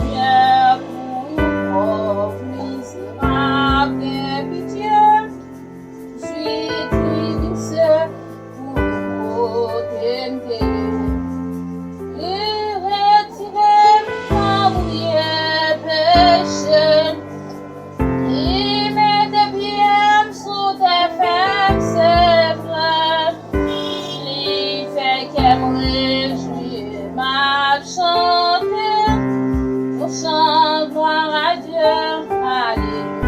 Lumière pour une pauvre misérable impitié. Suis triste pour protéger. Et retirer mon oublié péché. Il met des pieds sous tes fesses, c'est vrai. Il fait qu'elle me réjouit, m'a chanté. Au chant, gloire à Dieu, alléluia.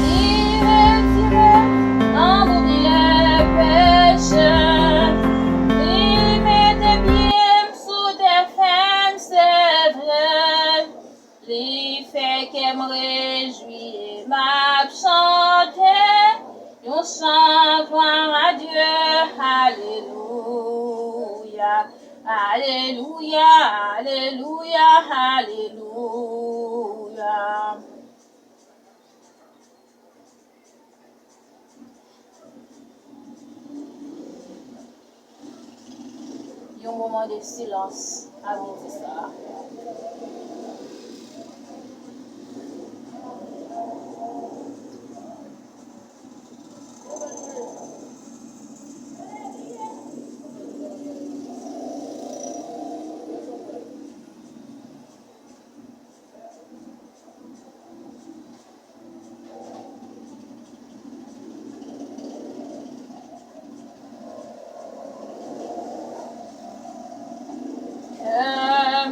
Il retire mon oublié péché. Il met des pieds sous tes fesses, c'est vrai. Il fait qu'elle me réjouit, m'a chanté. On chante gloire à Dieu, alléluia, alléluia, alléluia, alléluia. Il y a un moment de silence avant ça.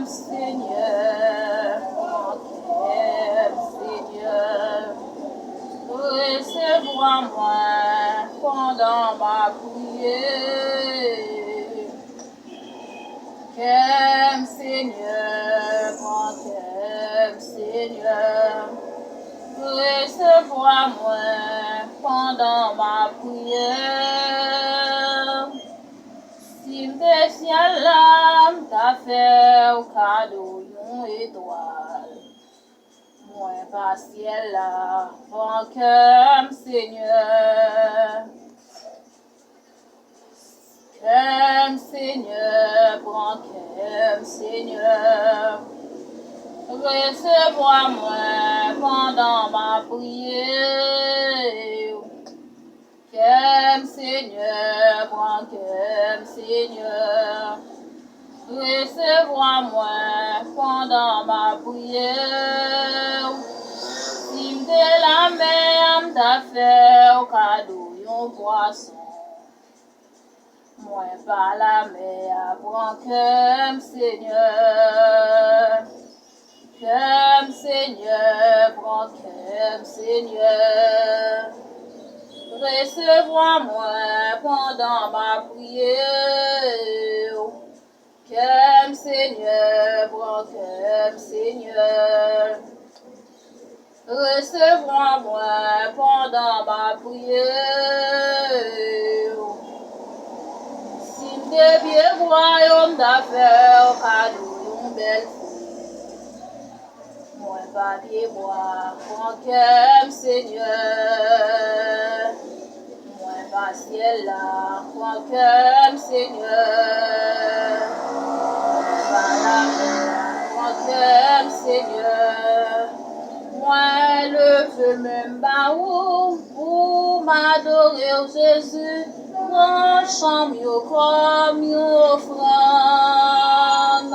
Seigneur, recevoir-moi pendant ma prière. Qu'aime Seigneur, recevoir-moi pendant ma prière. Si m'descient l'âme, t'as fait au cadeau une étoile. Moi pas ciel là, bon cœur Seigneur. Cœur Seigneur, bon cœur Seigneur. Recevoir-moi pendant ma prière. Cœur Seigneur, bon cœur Seigneur. Recevoir-moi pendant ma prière. Si m'de la mer t'a fait au cadeau yon poisson. Moi pas la mer, bon cœur Seigneur. Cœur Seigneur, bon cœur Seigneur. Recevoir-moi pendant ma prière. Cœur Seigneur, bon cœur Seigneur. Recevoir-moi pendant ma prière. Si m'de vieux royaume d'affaires, cadeau yon belle fille. Moi pas pied bois, bon cœur Seigneur. Moi pas ciel là, bon cœur Seigneur. Pas la mer, bon cœur Seigneur. Moi le feu même baou pour m'adorer au Jésus. Mon chant yo comme yo offrande.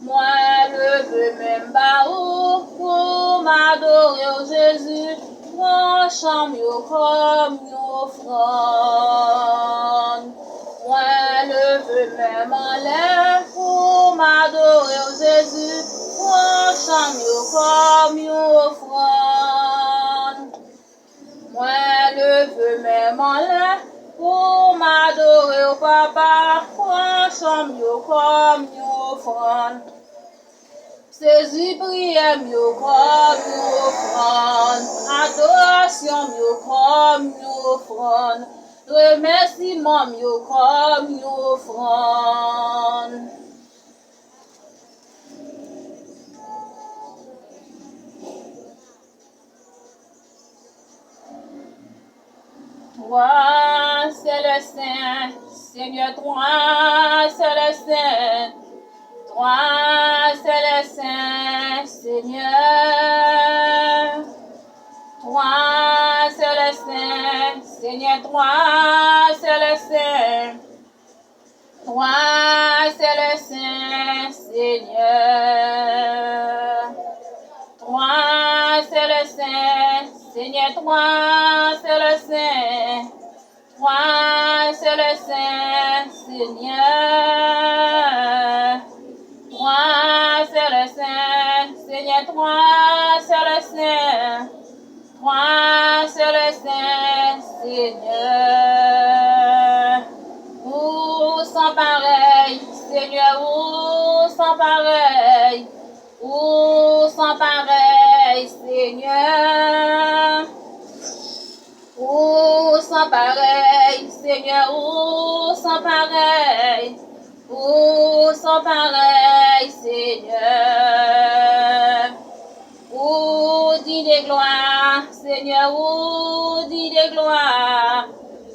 Moi le feu même baou pour m'adorer au Jésus. Mon chant yo comme yo offrande. Moi le feu même en l'air pour m'adorer au Jésus. Mon chant yo comme yo offrande. Moi le feu même en l'air pour m'adorer au papa. Mon chant yo comme yo offrande. Jésus prière yo comme yo offrande. Adoration yo comme yo offrande. Remerciement yo comme yo offrande. Toi, c'est le Saint, Seigneur, toi, c'est le Saint. Toi, c'est le Saint Seigneur. Toi, c'est le Saint Seigneur. Toi, c'est le Saint. Toi, c'est le Saint Seigneur. Toi, c'est le Saint Seigneur. Toi, c'est le Saint. Toi, c'est le Saint Seigneur. Toi, c'est le Saint Seigneur. Toi, c'est le Saint. Toi, c'est le Saint Seigneur. Ou sans pareil, Seigneur, ou sans pareil. Ou sans pareil, Seigneur. Ou sans pareil, Seigneur, ou sans pareil. Ou sans pareil, Seigneur. Ou dit de gloire, Seigneur, ou dit de gloire.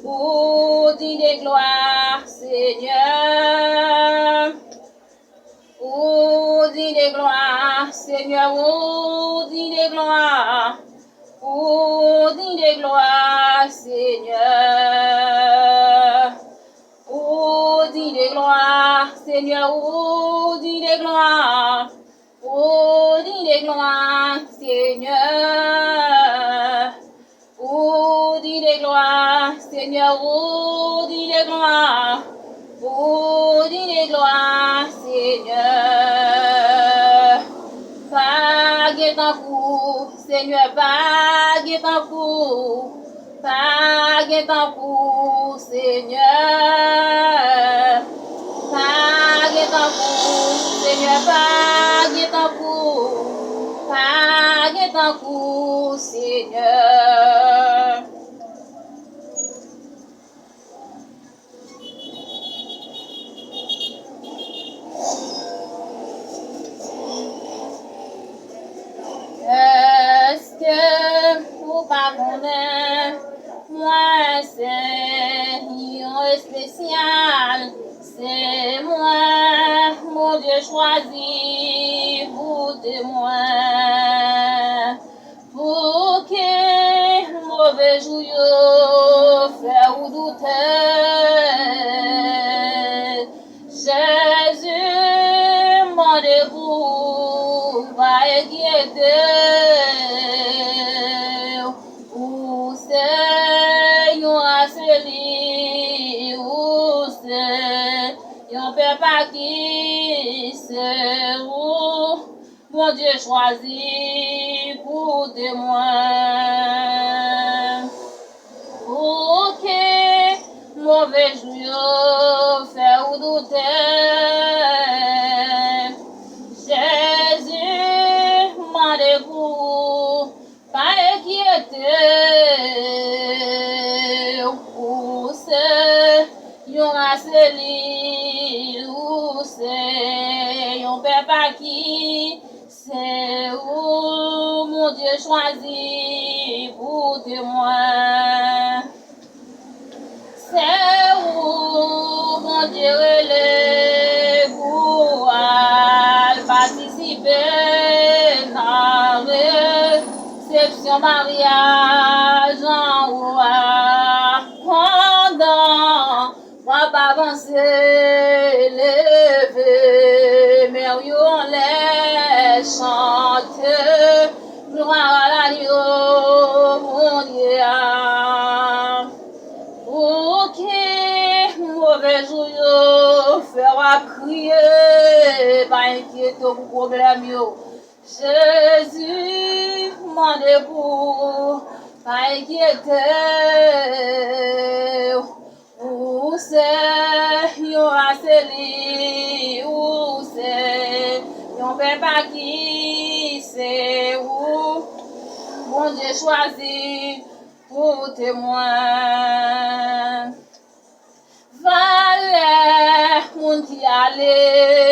Ou dit de gloire, Seigneur. Ou dit de gloire, Seigneur, ou dit de gloire. Ou dit de gloire, Seigneur. Ou dit de gloire, Seigneur, ou dit de gloire. Ou dit de gloire, Seigneur. Ou dit de gloire, Seigneur, ou dit de gloire. Ou dit de gloire, Seigneur. Vague ton cou, Seigneur, vague ton cou. Vague ton cou, Seigneur. Vague ton cou, Seigneur, vague ton cou. Vague ton cou, Seigneur. Est-ce que vous pardonnez? Moi, c'est un spécial. C'est moi, mon Dieu choisi pour témoin. Pour que mauvais jour fait ou douter. Jésus, mon debout, va guider. Où c'est, yon a celui, où c'est, yon peut pas qui c'est où, mon Dieu choisi pour témoin. Pour que mauvais jour fait ou douter. Jésus, m'en debout, pas inquiété. Où c'est, yon a celui, où c'est, yon peut pas qui, c'est où, mon Dieu choisi pour témoin. C'est où, mon Dieu relève pour participer à la réception mariage en roi. Pendant, moi pas avancer, lever, mais on les chante, gloire à l'agneau, mon Dieu. Ok, mauvais jour, fera crier, pas inquiété pour problème yo. Jésus, m'en debout, pas inquiété. Où c'est, yon a celui, où c'est, yon fait pas qui, c'est où, bon Dieu choisi pour témoin. Valè, moun qui allait.